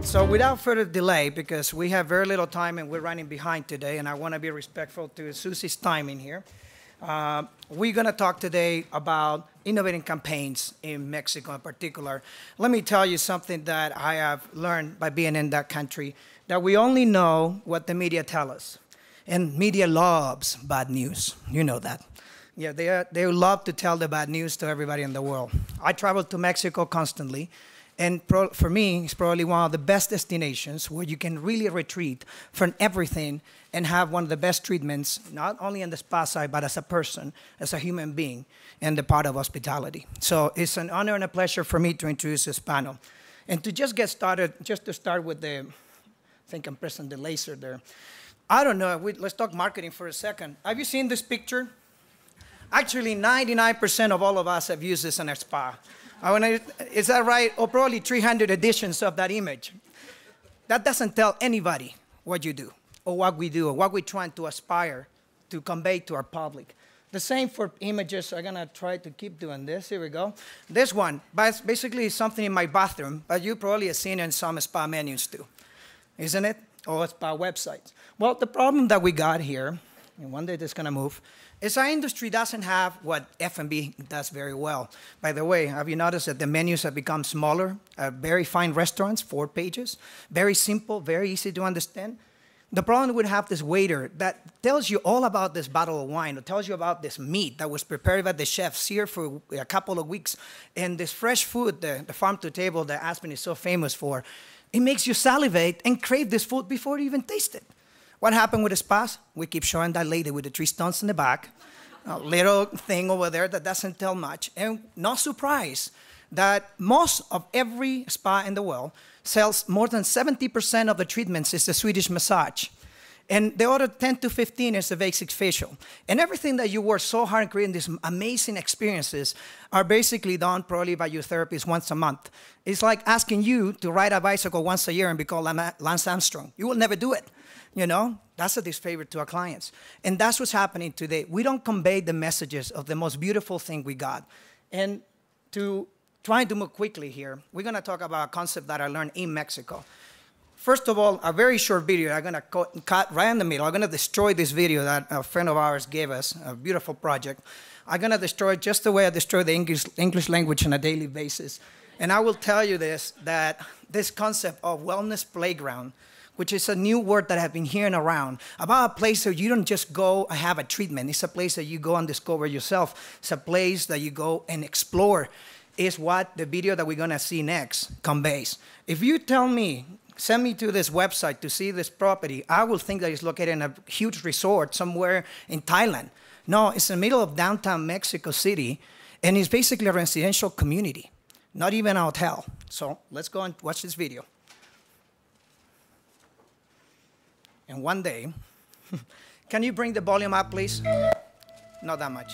So without further delay, because we have very little time and we're running behind today, and I want to be respectful to Susie's timing here, we're going to talk today about innovating campaigns in Mexico in particular. Let me tell you something that I have learned by being in that country, that we only know what the media tell us. And media loves bad news. You know that. Yeah, they love to tell the bad news to everybody in the world. I travel to Mexico constantly. And for me, it's probably one of the best destinations where you can really retreat from everything and have one of the best treatments, not only on the spa side, but as a person, as a human being, and the part of hospitality. So it's an honor and a pleasure for me to introduce this panel. And to just get started, just to start with I think I'm pressing the laser there. I don't know, let's talk marketing for a second. Have you seen this picture? Actually, 99% of all of us have used this in our spa. Is that right? Or probably 300 editions of that image. That doesn't tell anybody what you do, or what we do, or what we're trying to aspire to convey to our public. The same for images. I'm going to try to keep doing this. Here we go. This one, basically is something in my bathroom, but you probably have seen it in some spa menus too, isn't it? Or spa websites. Well, the problem that we got here, and one day this is going to move, is our industry doesn't have what F&B does very well. By the way, have you noticed that the menus have become smaller? Very fine restaurants, 4 pages, very simple, very easy to understand. The problem would have this waiter that tells you all about this bottle of wine, or tells you about this meat that was prepared by the chefs here for a couple of weeks, and this fresh food, the farm to table that Aspen is so famous for. It makes you salivate and crave this food before you even taste it. What happened with the spas? We keep showing that lady with the 3 stones in the back, a little thing over there that doesn't tell much. And no surprise that most of every spa in the world sells more than 70% of the treatments is the Swedish massage. And the other 10 to 15 is the basic facial. And everything that you work so hard in creating these amazing experiences are basically done probably by your therapist once a month. It's like asking you to ride a bicycle once a year and be called Lance Armstrong. You will never do it. You know, that's a disfavor to our clients. And that's what's happening today. We don't convey the messages of the most beautiful thing we got. And to try to move quickly here, we're going to talk about a concept that I learned in Mexico. First of all, a very short video. I'm going to cut right in the middle. I'm going to destroy this video that a friend of ours gave us, a beautiful project. I'm going to destroy it just the way I destroy the English language on a daily basis. And I will tell you this, that this concept of wellness playground, which is a new word that I've been hearing around, about a place where you don't just go and have a treatment. It's a place that you go and discover yourself. It's a place that you go and explore, is what the video that we're going to see next conveys. If you tell me, send me to this website to see this property, I will think that it's located in a huge resort somewhere in Thailand. No, it's in the middle of downtown Mexico City, and it's basically a residential community, not even a hotel. So let's go and watch this video. And one day, can you bring the volume up, please? Not that much.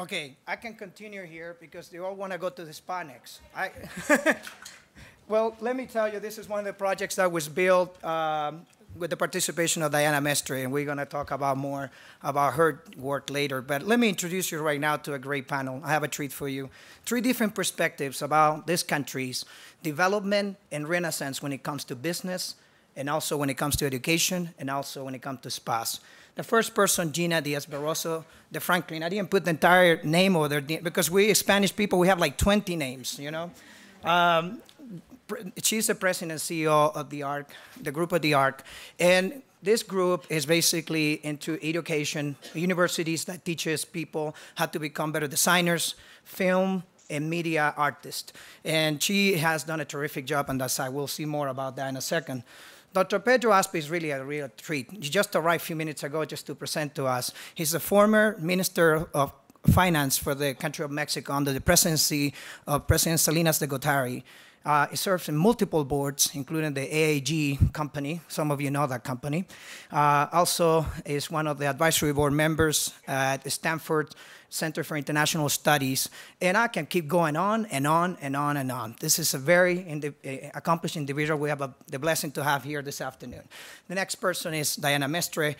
Okay, I can continue here because they all want to go to the spa next. Well, let me tell you, this is one of the projects that was built with the participation of Diana Mestre, and we're going to talk about more about her work later. But let me introduce you right now to a great panel. I have a treat for you. 3 different perspectives about this country's development and renaissance when it comes to business, and also when it comes to education, and also when it comes to spas. The first person, Gina Diez Barroso, the Franklin. I didn't put the entire name over there because we Spanish people, we have like 20 names, you know? She's the president and CEO of Diarq, the Grupo Diarq. And this group is basically into education, universities that teaches people how to become better designers, film, and media artists. And she has done a terrific job on that side. We'll see more about that in a second. Dr. Pedro Aspe is really a real treat. He just arrived a few minutes ago just to present to us. He's a former Minister of Finance for the country of Mexico under the presidency of President Salinas de Gortari. He serves in multiple boards, including the AAG company. Some of you know that company. Also is one of the advisory board members at Stanford Center for International Studies. And I can keep going on and on and on and on. This is a very accomplished individual we have the blessing to have here this afternoon. The next person is Diana Mestre,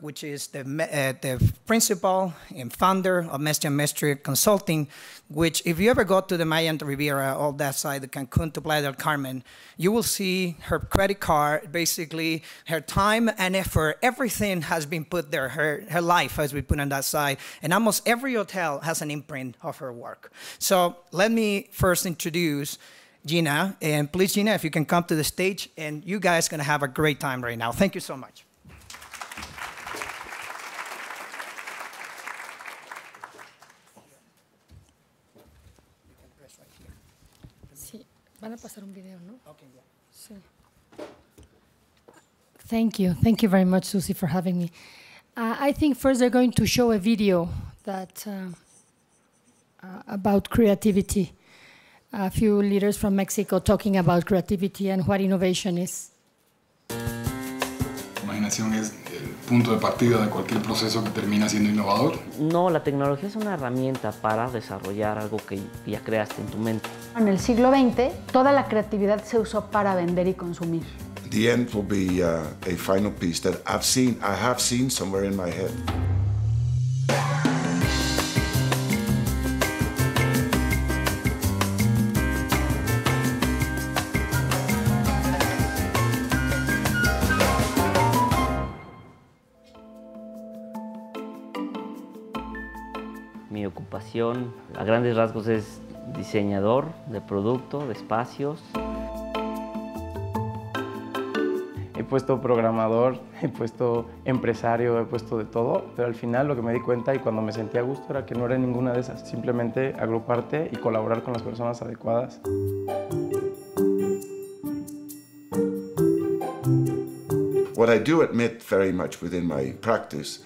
which is the principal and founder of Mestre Consulting, which if you ever go to the Mayan Riviera, all that side, the Cancun to Playa del Carmen, you will see her credit card, basically her time and effort, everything has been put there, her life has been put on that side, and almost every hotel has an imprint of her work. So let me first introduce Gina, and please, Gina, if you can come to the stage, and you guys are gonna have a great time right now. Thank you so much. Van a pasar un video, ¿no? Okay, yeah. Sí. Thank you. Thank you very much, Susie, for having me. I think first they're going to show a video that about creativity. A few leaders from Mexico talking about creativity and what innovation is. La imaginación es el punto de partida de cualquier proceso que termina siendo innovador. No, la tecnología es una herramienta para desarrollar algo que ya creaste en tu mente. En el siglo XX, toda la creatividad se usó para vender y consumir. The end will be a final piece that I have seen somewhere in my head. Mi ocupación, a grandes rasgos, es diseñador de producto, de espacios. He puesto programador, he puesto empresario, he puesto de todo, pero al final lo que me di cuenta y cuando me sentí a gusto era que no era ninguna de esas, simplemente agruparte y colaborar con las personas adecuadas. What I do admit very much within my practice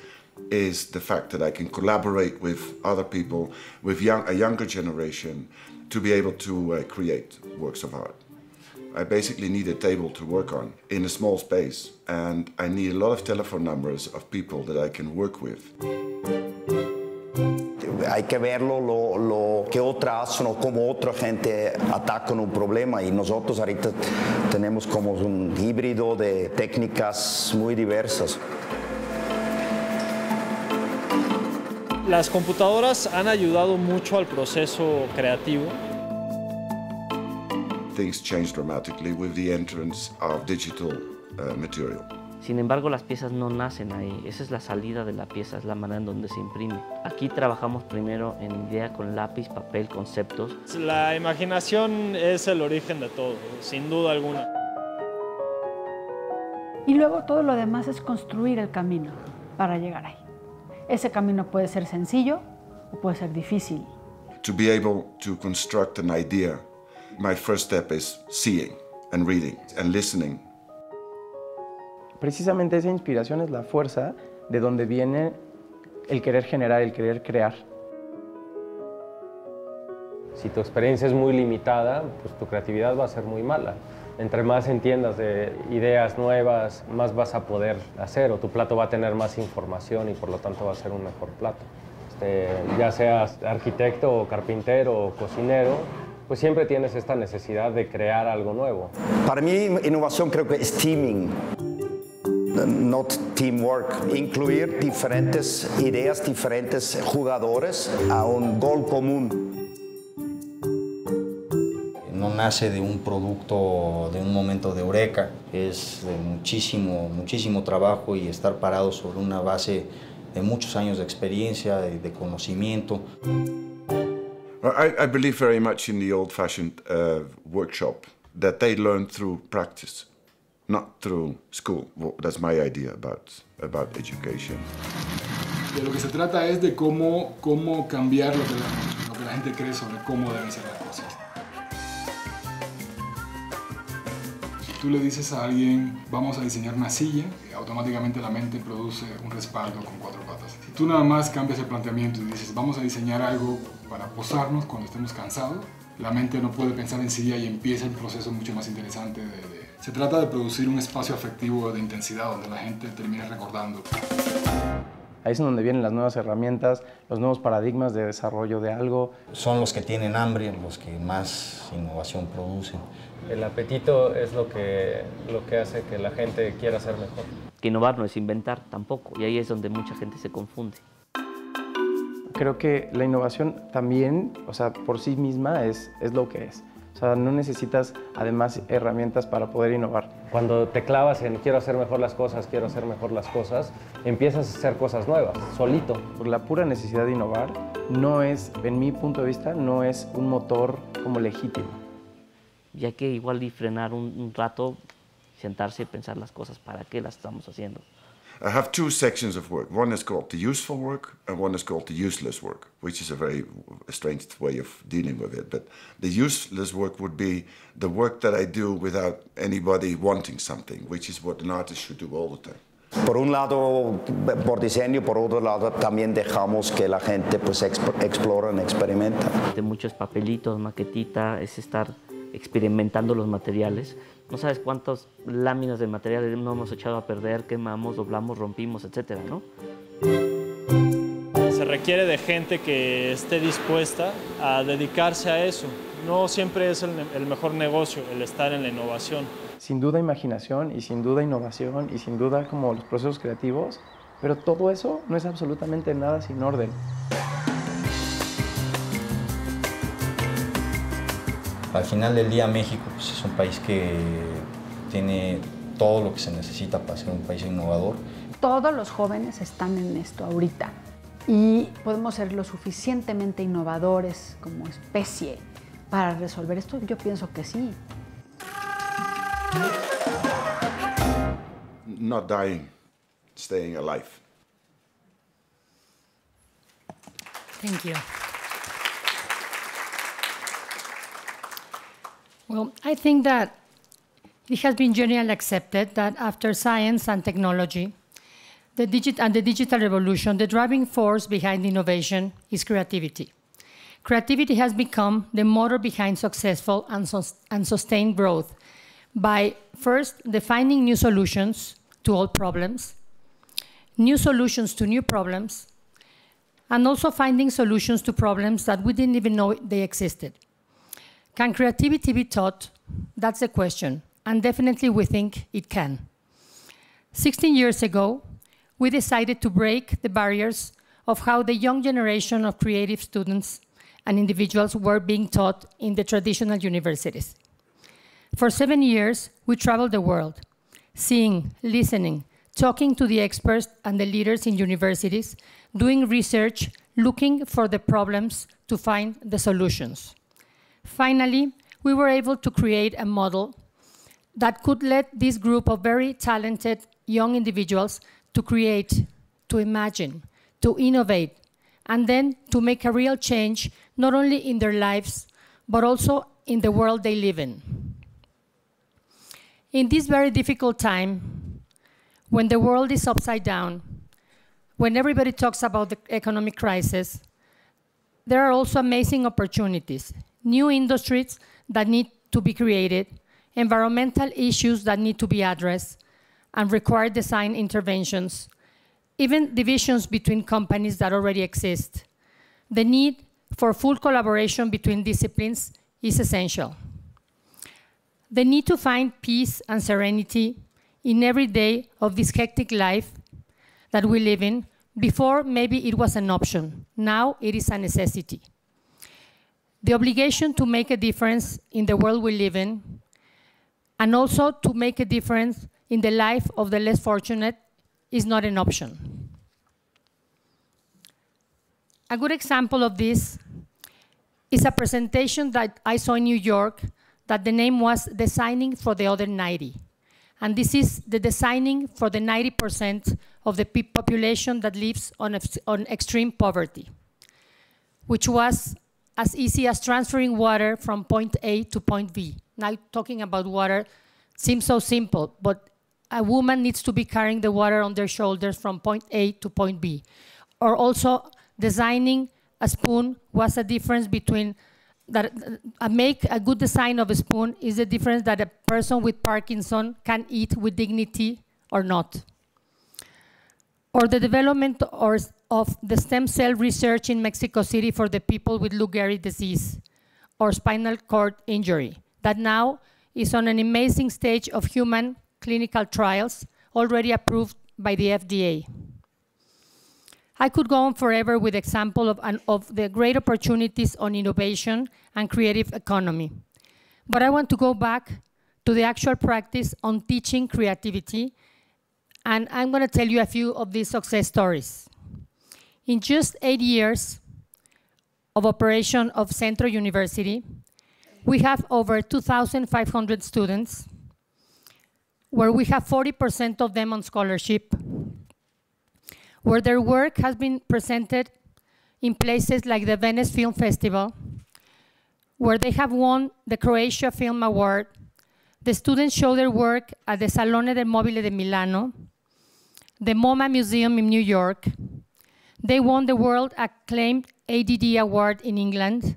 is the fact that I can collaborate with other people, with a younger generation, to be able to create works of art. I basically need a table to work on in a small space, and I need a lot of telephone numbers of people that I can work with. Hay que verlo, lo que otras hacen o cómo otra gente ataca un problema, y nosotros ahorita tenemos como un híbrido de técnicas muy diversas. Las computadoras han ayudado mucho al proceso creativo. Things change dramatically with the entrance of digital material. Sin embargo, las piezas no nacen ahí. Esa es la salida de la pieza, es la manera en donde se imprime. Aquí trabajamos primero en idea con lápiz, papel, conceptos. La imaginación es el origen de todo, sin duda alguna. Y luego todo lo demás es construir el camino para llegar ahí. Ese camino puede ser sencillo o puede ser difícil. To be able to construct an idea, my first step is seeing and reading and listening. Precisamente esa inspiración es la fuerza de donde viene el querer generar, el querer crear. Si tu experiencia es muy limitada, pues tu creatividad va a ser muy mala. Entre más entiendas de ideas nuevas, más vas a poder hacer, o tu plato va a tener más información y por lo tanto va a ser un mejor plato. Ya seas arquitecto o carpintero o cocinero, pues siempre tienes esta necesidad de crear algo nuevo. Para mí, innovación creo que es teaming, not teamwork. Incluir diferentes ideas, diferentes jugadores a un gol común. No nace de un producto, de un momento de eureka, es de muchísimo trabajo y estar parado sobre una base de muchos años de experiencia, de conocimiento. I believe very much in the old-fashioned workshop, that they learn through practice, not through school. Well, that's my idea about education. De lo que se trata es de cómo cambiar lo que la gente cree sobre cómo deben ser las cosas. Si tú le dices a alguien, vamos a diseñar una silla, automáticamente la mente produce un respaldo con 4 patas. Si tú nada más cambias el planteamiento y dices, vamos a diseñar algo para posarnos cuando estemos cansados, la mente no puede pensar en silla y empieza un proceso mucho más interesante. Se trata de producir un espacio afectivo de intensidad donde la gente termine recordando. Ahí es donde vienen las nuevas herramientas, los nuevos paradigmas de desarrollo de algo. Son los que tienen hambre, los que más innovación producen. El apetito es lo que hace que la gente quiera ser mejor. Que innovar no es inventar tampoco, y ahí es donde mucha gente se confunde. Creo que la innovación también, o sea, por sí misma es lo que es. O sea, no necesitas además herramientas para poder innovar. Cuando te clavas en quiero hacer mejor las cosas, empiezas a hacer cosas nuevas, solito. Por la pura necesidad de innovar, no es, en mi punto de vista, no es un motor como legítimo. Y hay que igual y frenar un rato, sentarse y pensar las cosas, ¿para qué las estamos haciendo? I have 2 sections of work. One is called the useful work and one is called the useless work, which is a very strange way of dealing with it. But the useless work would be the work that I do without anybody wanting something, which is what an artist should do all the time. Por un lado, por diseño, por otro lado, también dejamos que la gente pues explore y experimenta. De muchos papelitos, maquetita, es estar experimentando los materiales. No sabes cuántas láminas de materiales no hemos echado a perder, quemamos, doblamos, rompimos, etcétera, ¿no? Se requiere de gente que esté dispuesta a dedicarse a eso. No siempre es el mejor negocio el estar en la innovación. Sin duda imaginación y sin duda innovación y sin duda como los procesos creativos, pero todo eso no es absolutamente nada sin orden. Al final del día, México pues, es un país que tiene todo lo que se necesita para ser un país innovador. Todos los jóvenes están en esto ahorita y podemos ser lo suficientemente innovadores como especie para resolver esto. Yo pienso que sí. Not dying, staying alive. Thank you. Well, I think that it has been generally accepted that after science and technology, the digital revolution, the driving force behind innovation is creativity. Creativity has become the motor behind successful and sustained growth by first defining new solutions to old problems, new solutions to new problems, and also finding solutions to problems that we didn't even know they existed. Can creativity be taught? That's the question, and definitely we think it can. 16 years ago, we decided to break the barriers of how the young generation of creative students and individuals were being taught in the traditional universities. For 7 years, we traveled the world, seeing, listening, talking to the experts and the leaders in universities, doing research, looking for the problems to find the solutions. Finally, we were able to create a model that could let this group of very talented young individuals to create, to imagine, to innovate, and then to make a real change, not only in their lives, but also in the world they live in. In this very difficult time, when the world is upside down, when everybody talks about the economic crisis, there are also amazing opportunities, new industries that need to be created, environmental issues that need to be addressed, and require design interventions even divisions between companies that already exist. The need for full collaboration between disciplines is essential. The need to find peace and serenity in every day of this hectic life that we live in. Before, maybe it was an option. Now, it is a necessity. The obligation to make a difference in the world we live in, and also to make a difference in the life of the less fortunate, is not an option. A good example of this is a presentation that I saw in New York that the name was Designing for the Other 90. And this is the designing for the 90% of the population that lives on extreme poverty, which was as easy as transferring water from point A to point B. Now, talking about water seems so simple, but a woman needs to be carrying the water on their shoulders from point A to point B. Or also, designing a spoon was a difference between that make a good design of a spoon is the difference that a person with Parkinson can eat with dignity or not. Or the development of the stem cell research in Mexico City for the people with Lou Gehrig disease or spinal cord injury that now is on an amazing stage of human clinical trials already approved by the FDA. I could go on forever with example of the great opportunities on innovation and creative economy. But I want to go back to the actual practice on teaching creativity, and I'm going to tell you a few of these success stories. In just 8 years of operation of Centro University, we have over 2,500 students, where we have 40% of them on scholarship, where their work has been presented in places like the Venice Film Festival, where they have won the Croatia Film Award. The students show their work at the Salone del Mobile de Milano, the MoMA Museum in New York. They won the world-acclaimed ADD Award in England,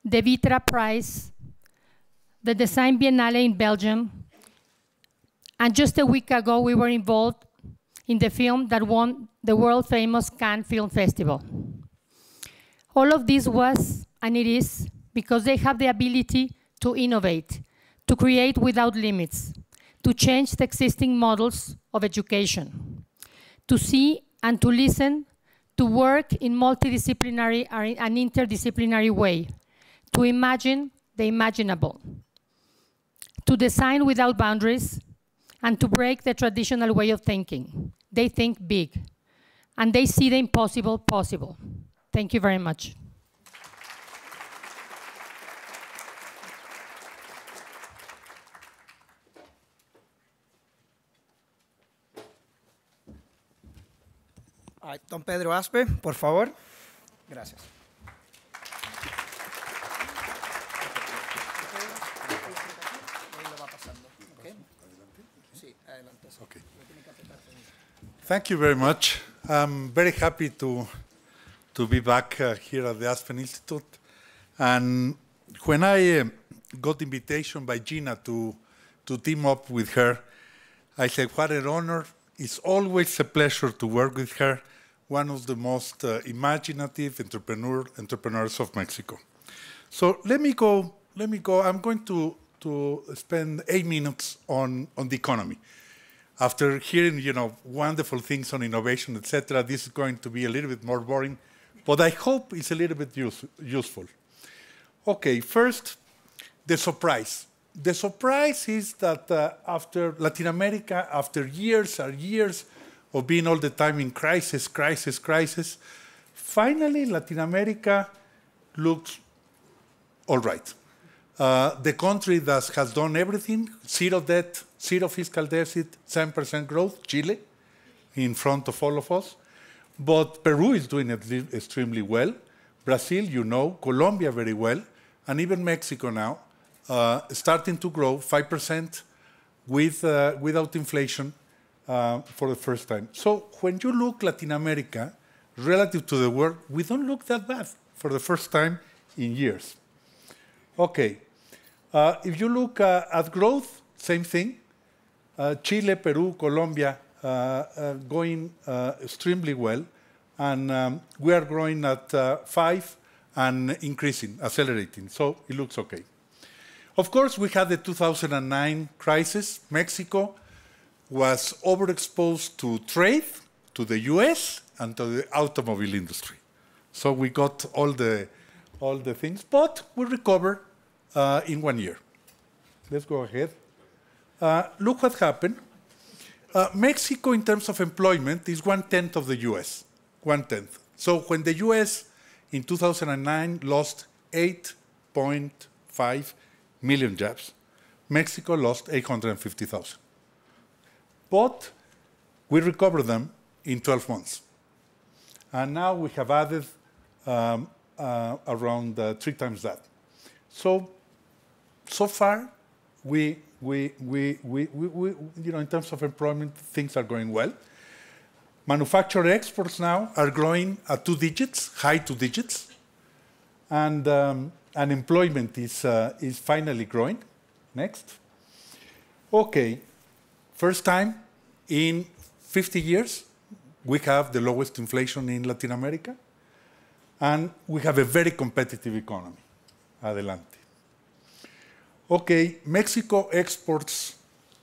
the Vitra Prize, the Design Biennale in Belgium, and just a week ago we were involved in the film that won the world-famous Cannes Film Festival. All of this was, and it is, because they have the ability to innovate, to create without limits, to change the existing models of education, to see and to listen, to work in multidisciplinary and interdisciplinary way, to imagine the imaginable, to design without boundaries, and to break the traditional way of thinking. They think big, and they see the impossible possible. Thank you very much. All right, don Pedro Aspe, por favor. Gracias. Okay. Thank you very much. I'm very happy to be back here at the Aspen Institute. And when I got the invitation by Gina to team up with her, I said, what an honor. It's always a pleasure to work with her, one of the most imaginative entrepreneurs of Mexico. So let me go. I'm going to spend 8 minutes on the economy. After hearing, wonderful things on innovation, etc., this is going to be a little bit more boring, but I hope it's a little bit useful. Okay, first, the surprise. The surprise is that after Latin America, after years and years of being all the time in crisis, finally Latin America looks all right. The country that has done everything, zero debt, zero fiscal deficit, 7% growth, Chile, in front of all of us. But Peru is doing it extremely well. Brazil, Colombia very well, and even Mexico now, starting to grow 5% without inflation for the first time. So when you look Latin America, relative to the world, we don't look that bad for the first time in years. Okay, if you look at growth, same thing. Chile, Peru, Colombia, going extremely well, and we are growing at 5 and increasing, accelerating, so it looks okay. Of course, we had the 2009 crisis. Mexico was overexposed to trade, to the US, and to the automobile industry. So we got all the things, but we recovered in 1 year. Let's go ahead. Look what happened. Mexico, in terms of employment, is 1/10 of the US, 1/10. So when the US in 2009 lost 8.5 million jobs, Mexico lost 850,000. But we recovered them in 12 months. And now we have added around 3 times that. So far, we in terms of employment, things are going well. Manufacturing exports now are growing at 2 digits, high 2 digits, and unemployment is finally growing. Next. Okay, first time in 50 years, we have the lowest inflation in Latin America, and we have a very competitive economy. Adelante. Okay, Mexico exports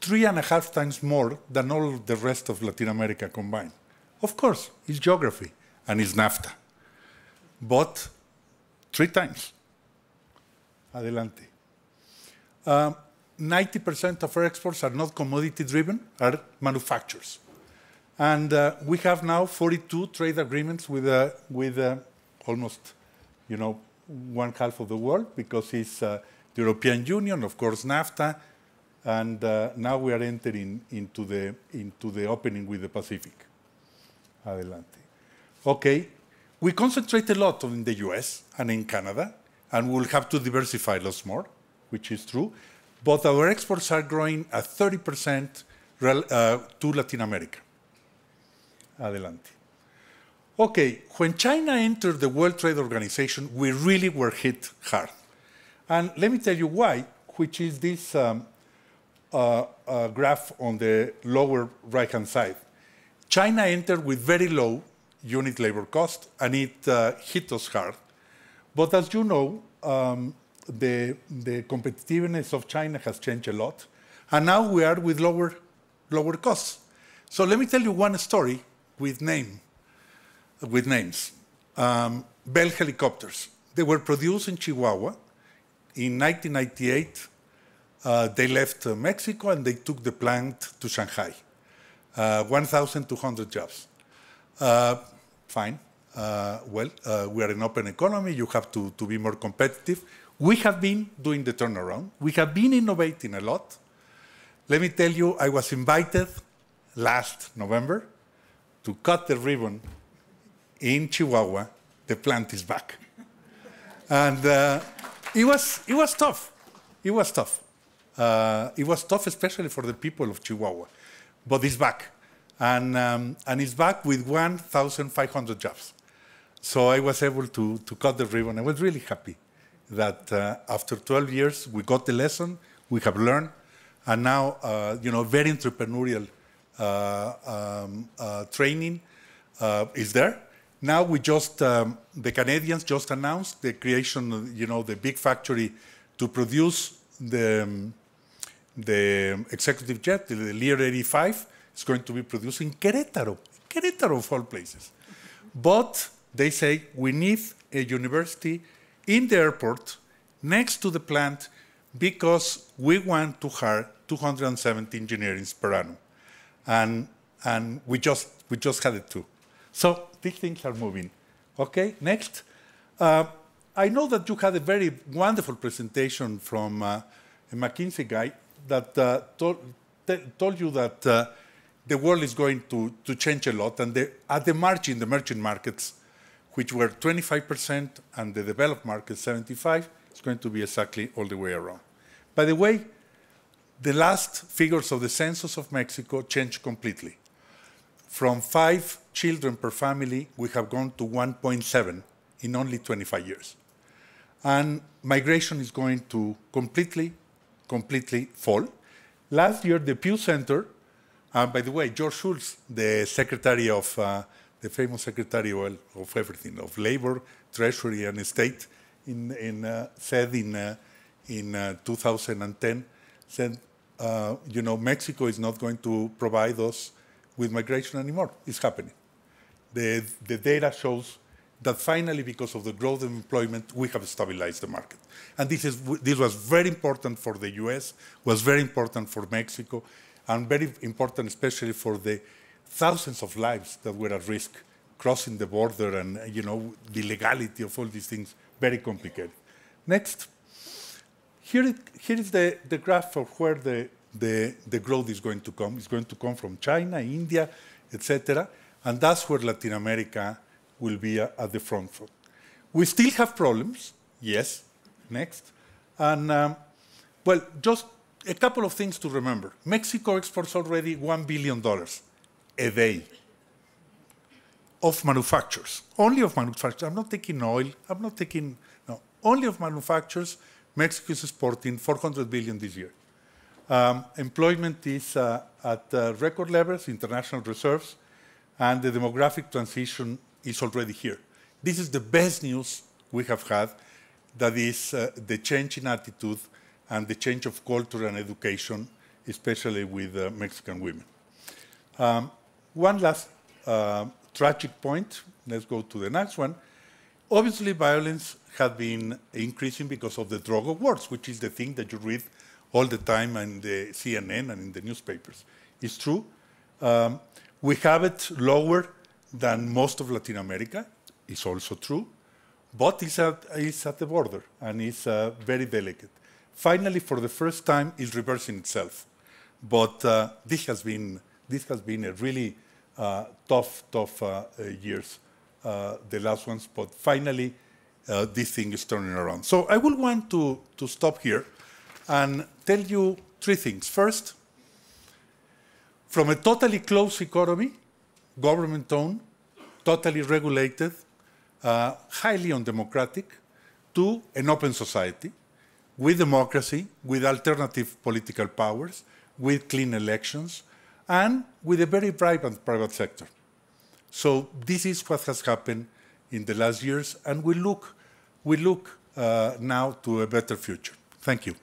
3.5 times more than all the rest of Latin America combined. Of course, it's geography and it's NAFTA, but 3 times. Adelante. 90% of our exports are not commodity-driven, are manufacturers. And we have now 42 trade agreements with almost, 1/2 of the world, because it's the European Union, of course, NAFTA, and now we are entering into the opening with the Pacific. Adelante. Okay, we concentrate a lot in the US and in Canada, and we'll have to diversify lots more, which is true. But our exports are growing at 30% to Latin America. Adelante. Okay, when China entered the World Trade Organization, we really were hit hard. And let me tell you why, which is this graph on the lower right-hand side. China entered with very low unit labor cost, and it hit us hard. But as you know, the competitiveness of China has changed a lot, and now we are with lower costs. So let me tell you one story with names. Bell helicopters. They were produced in Chihuahua. In 1998, they left Mexico and they took the plant to Shanghai. 1,200 jobs. Fine. We are an open economy. You have to be more competitive. We have been doing the turnaround. We have been innovating a lot. Let me tell you, I was invited last November to cut the ribbon in Chihuahua. The plant is back. And it was tough. It was tough. It was tough, especially for the people of Chihuahua. But it's back. And it's back with 1,500 jobs. So I was able to cut the ribbon. I was really happy that after 12 years, we got the lesson, we have learned, and now, very entrepreneurial training is there. Now we the Canadians just announced the creation of, the big factory to produce the executive jet, the Lear 85, is going to be produced in Querétaro of all places. But they say we need a university in the airport next to the plant because we want to hire 270 engineers per annum. And we just had it too. So these things are moving. Okay, next. I know that you had a very wonderful presentation from a McKinsey guy that told you that the world is going to change a lot, and at the margin, the emerging markets, which were 25% and the developed markets 75%, it's going to be exactly all the way around. By the way, the last figures of the census of Mexico changed completely. From 5 children per family, we have gone to 1.7 in only 25 years. And migration is going to completely fall. Last year, the Pew Center By the way, George Shultz, the secretary of, the famous secretary of everything, of labor, treasury, and state, said in 2010, said, you know, Mexico is not going to provide us with migration anymore. It's happening. The data shows that finally, because of the growth of employment, we have stabilized the market. And this was very important for the US, was very important for Mexico, and very important especially for the thousands of lives that were at risk crossing the border, and you know, the legality of all these things, very complicated. Next. Here is the graph of where the growth is going to come. It's going to come from China, India, etc. And that's where Latin America will be at the front. We still have problems, yes. Next. And, well, just a couple of things to remember. Mexico exports already $1 billion a day of manufacturers, only of manufacturers. I'm not taking oil, I'm not taking, no, only of manufacturers. Mexico is exporting $400 billion this year. Employment is at record levels, international reserves, and the demographic transition is already here. This is the best news we have had, that is the change in attitude and the change of culture and education, especially with Mexican women. One last tragic point, let's go to the next one. Obviously, violence has been increasing because of the drug of wars, which is the thing that you read all the time in the CNN and in the newspapers. It's true. We have it lower than most of Latin America. It's also true. But it's at the border, and it's very delicate. Finally, for the first time, it's reversing itself. But this has been a really tough years, the last ones. But finally, this thing is turning around. So I will want to stop here and tell you three things. First, from a totally closed economy, government-owned, totally regulated, highly undemocratic, to an open society with democracy, with alternative political powers, with clean elections, and with a very vibrant private sector. So this is what has happened in the last years, and we look now to a better future. Thank you.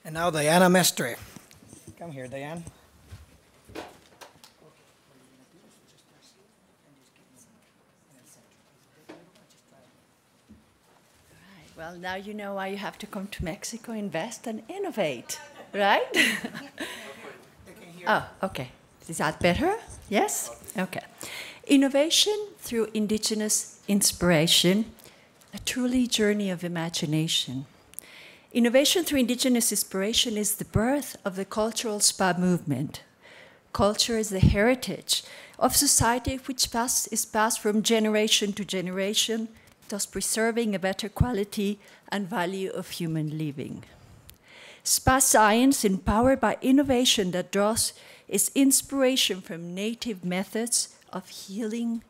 And now Diana Mestre. Come here, Diane. Well, now you know why you have to come to Mexico, invest, and innovate, right? Oh, okay. Is that better? Yes? Okay. Innovation through indigenous inspiration, a truly journey of imagination. Innovation through indigenous inspiration is the birth of the cultural spa movement. Culture is the heritage of society which is passed from generation to generation, thus preserving a better quality and value of human living. Spa science, empowered by innovation that draws its inspiration from native methods of healing,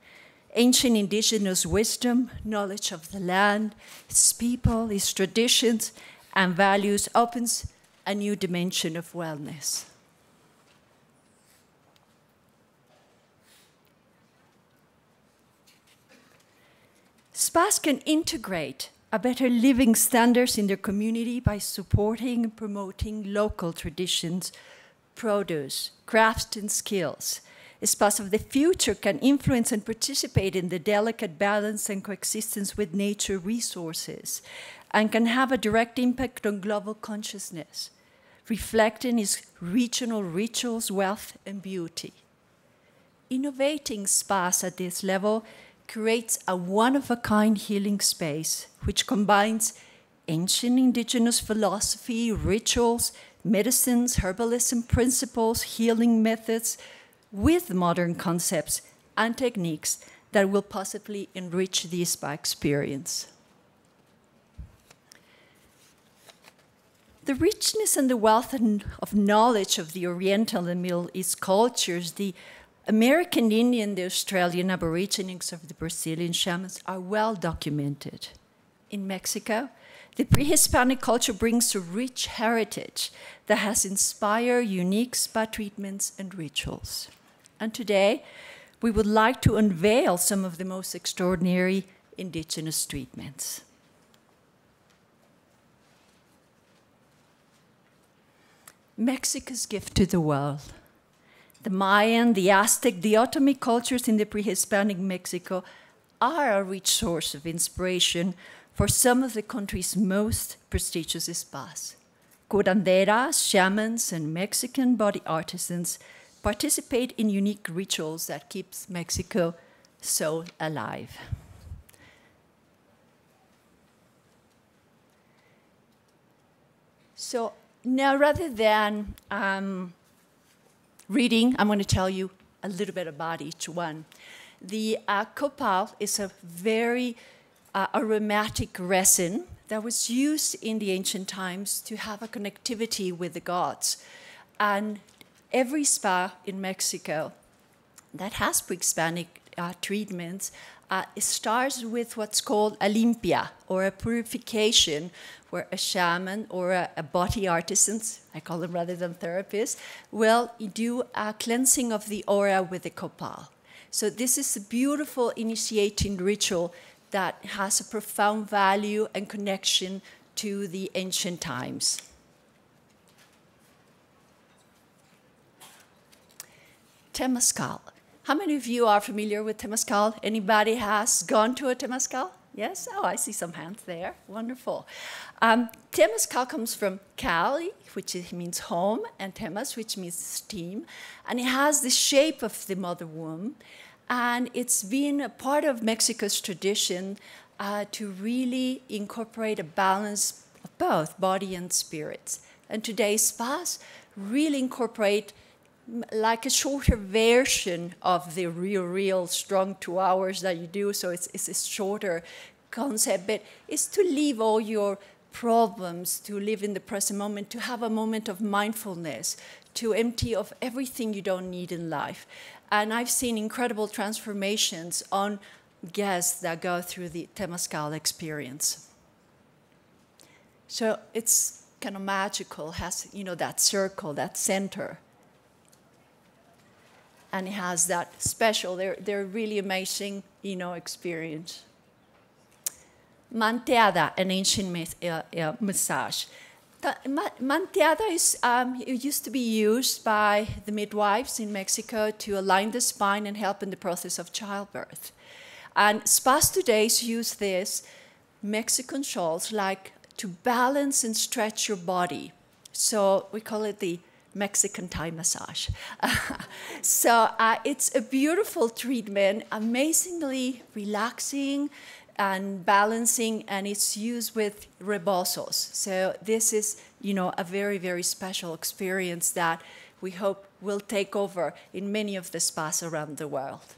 ancient indigenous wisdom, knowledge of the land, its people, its traditions, and values, opens a new dimension of wellness. Spas can integrate a better living standards in their community by supporting and promoting local traditions, produce, crafts, and skills. Spas of the future can influence and participate in the delicate balance and coexistence with nature resources, and can have a direct impact on global consciousness, reflecting its regional rituals, wealth, and beauty. Innovating spas at this level creates a one-of-a-kind healing space which combines ancient indigenous philosophy, rituals, medicines, herbalism principles, healing methods, with modern concepts and techniques that will possibly enrich the spa experience. The richness and the wealth of knowledge of the Oriental and Middle East cultures, the American Indian, the Australian Aborigines of the Brazilian shamans are well documented. In Mexico, the pre-Hispanic culture brings a rich heritage that has inspired unique spa treatments and rituals. And today, we would like to unveil some of the most extraordinary indigenous treatments. Mexico's gift to the world. The Mayan, the Aztec, the Otomi cultures in the pre-Hispanic Mexico are a rich source of inspiration for some of the country's most prestigious spas. Curanderas, shamans, and Mexican body artisans participate in unique rituals that keeps Mexico so alive. So now, rather than reading, I'm going to tell you a little bit about each one. The copal is a very aromatic resin that was used in the ancient times to have a connectivity with the gods. And every spa in Mexico that has pre-Hispanic treatments starts with what's called a limpia, or a purification, where a shaman or a body artisans, I call them rather than therapists, will do a cleansing of the aura with the copal. So this is a beautiful initiating ritual that has a profound value and connection to the ancient times. Temazcal. How many of you are familiar with Temazcal? Anybody has gone to a Temazcal? Yes? Oh, I see some hands there. Wonderful. Temazcal comes from Cali, which means home, and Temas, which means steam. And it has the shape of the mother womb. And it's been a part of Mexico's tradition to really incorporate a balance of both body and spirits. And today's spas really incorporate like a shorter version of the real strong 2 hours that you do. So it's a shorter concept, but it's to leave all your problems, to live in the present moment, to have a moment of mindfulness, to empty of everything you don't need in life. And I've seen incredible transformations on guests that go through the Temazcal experience. So it's kind of magical, has, you know, that circle, that center. And it has that special, they're really amazing, you know, experience. Manteada, an ancient massage. Manteada is, it used to be used by the midwives in Mexico to align the spine and help in the process of childbirth. And spas today use this Mexican shawls like to balance and stretch your body. So we call it the Mexican Thai massage. So it's a beautiful treatment, amazingly relaxing and balancing, and it's used with rebosos. So this is, you know, a very, very special experience that we hope will take over in many of the spas around the world.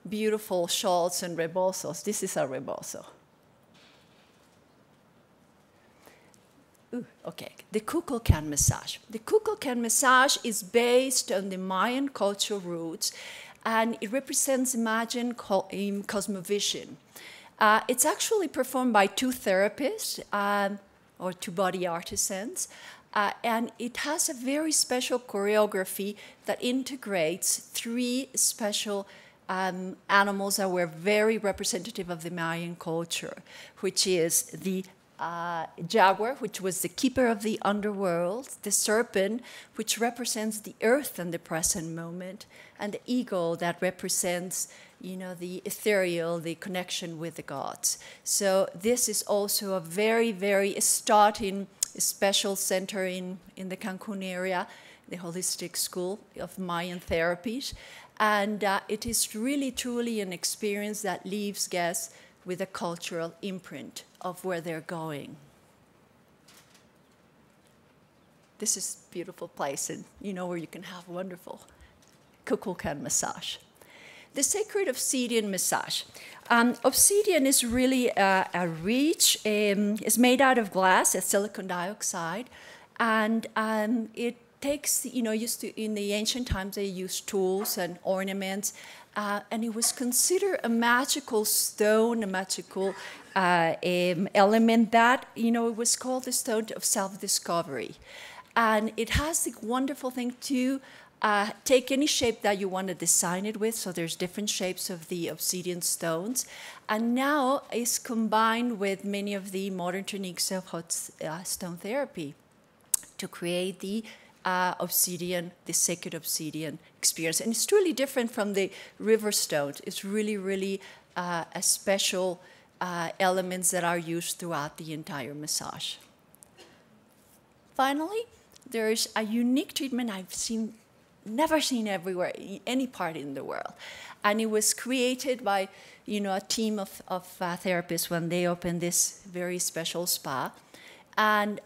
Beautiful shawls and rebosos. This is a reboso. Ooh, okay, the Kukulkan massage. The Kukulkan massage is based on the Mayan cultural roots, and it represents Mayan cosmovision. It's actually performed by two therapists or two body artisans, and it has a very special choreography that integrates three special animals that were very representative of the Mayan culture, which is the jaguar, which was the keeper of the underworld, the serpent, which represents the earth and the present moment, and the eagle that represents, you know, the ethereal, the connection with the gods. So this is also a very, very starting special center in the Cancun area, the Holistic School of Mayan Therapies. And it is really, truly an experience that leaves guests with a cultural imprint of where they're going. This is a beautiful place, and you know, where you can have wonderful Kukulkan massage. The sacred obsidian massage. Obsidian is really a it's made out of glass, a silicon dioxide, and it takes, used to, in the ancient times, they used tools and ornaments, and it was considered a magical stone, a magical element that, it was called the stone of self-discovery. And it has the wonderful thing to take any shape that you want to design it with, so there's different shapes of the obsidian stones, and now it's combined with many of the modern techniques of hot stone therapy to create the obsidian, the sacred obsidian experience. And it's truly different from the river stones. It's really, really a special elements that are used throughout the entire massage. Finally, there's a unique treatment I've never seen everywhere, any part in the world. And it was created by, a team of therapists when they opened this very special spa. And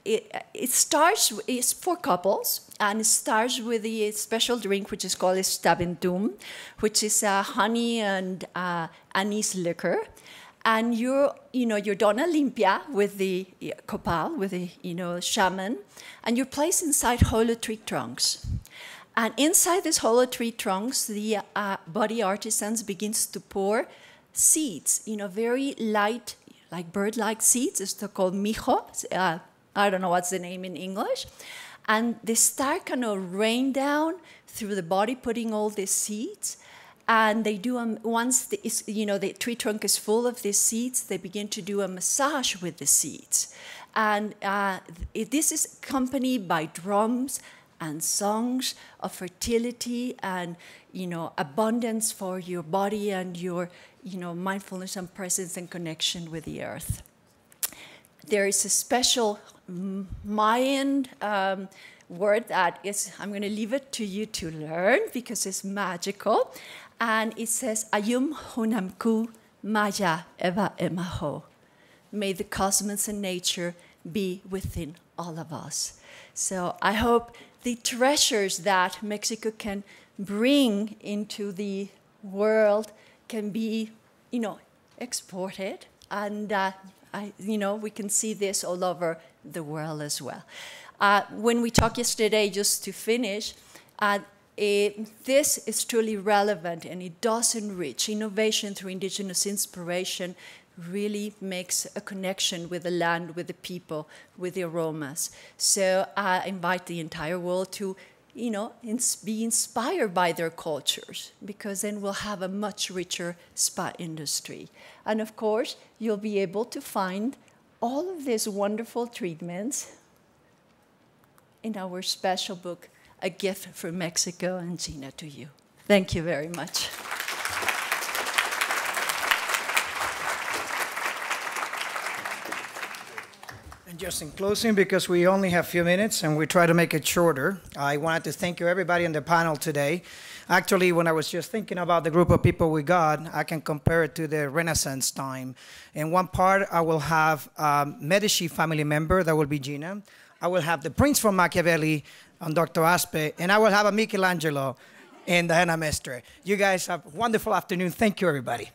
it's for couples, and it starts with a special drink which is called Stabentum, which is honey and anise liquor. And you're donna limpia with the copal, with the shaman, and you're placed inside hollow tree trunks. And inside these hollow tree trunks, the body artisans begins to pour seeds, very light, like bird-like seeds. It's called mijo. I don't know what's the name in English. And they start kind of rain down through the body, putting all these seeds. And they do, once the tree trunk is full of these seeds, they begin to do a massage with the seeds. And this is accompanied by drums and songs of fertility and, abundance for your body and your, mindfulness and presence and connection with the earth. There is a special Mayan word that is, I'm going to leave it to you to learn because it's magical. And it says, Ayum hunamku maya eva emaho. May the cosmos and nature be within all of us. So I hope the treasures that Mexico can bring into the world can be, exported. And, we can see this all over the world as well. When we talked yesterday, just to finish, this is truly relevant, and it does enrich. Innovation through indigenous inspiration really makes a connection with the land, with the people, with the aromas. So I invite the entire world to, be inspired by their cultures, because then we'll have a much richer spa industry. And of course, you'll be able to find all of these wonderful treatments in our special book, A Gift from Mexico and Gina to you. Thank you very much. And just in closing, because we only have a few minutes and we try to make it shorter, I wanted to thank you, everybody on the panel today. Actually, when I was just thinking about the group of people we got, I can compare it to the Renaissance time. In one part, I will have a Medici family member, that will be Gina. I will have the Prince from Machiavelli, and Dr. Aspe, and I will have a Michelangelo and Diana Mestre. You guys have a wonderful afternoon. Thank you, everybody.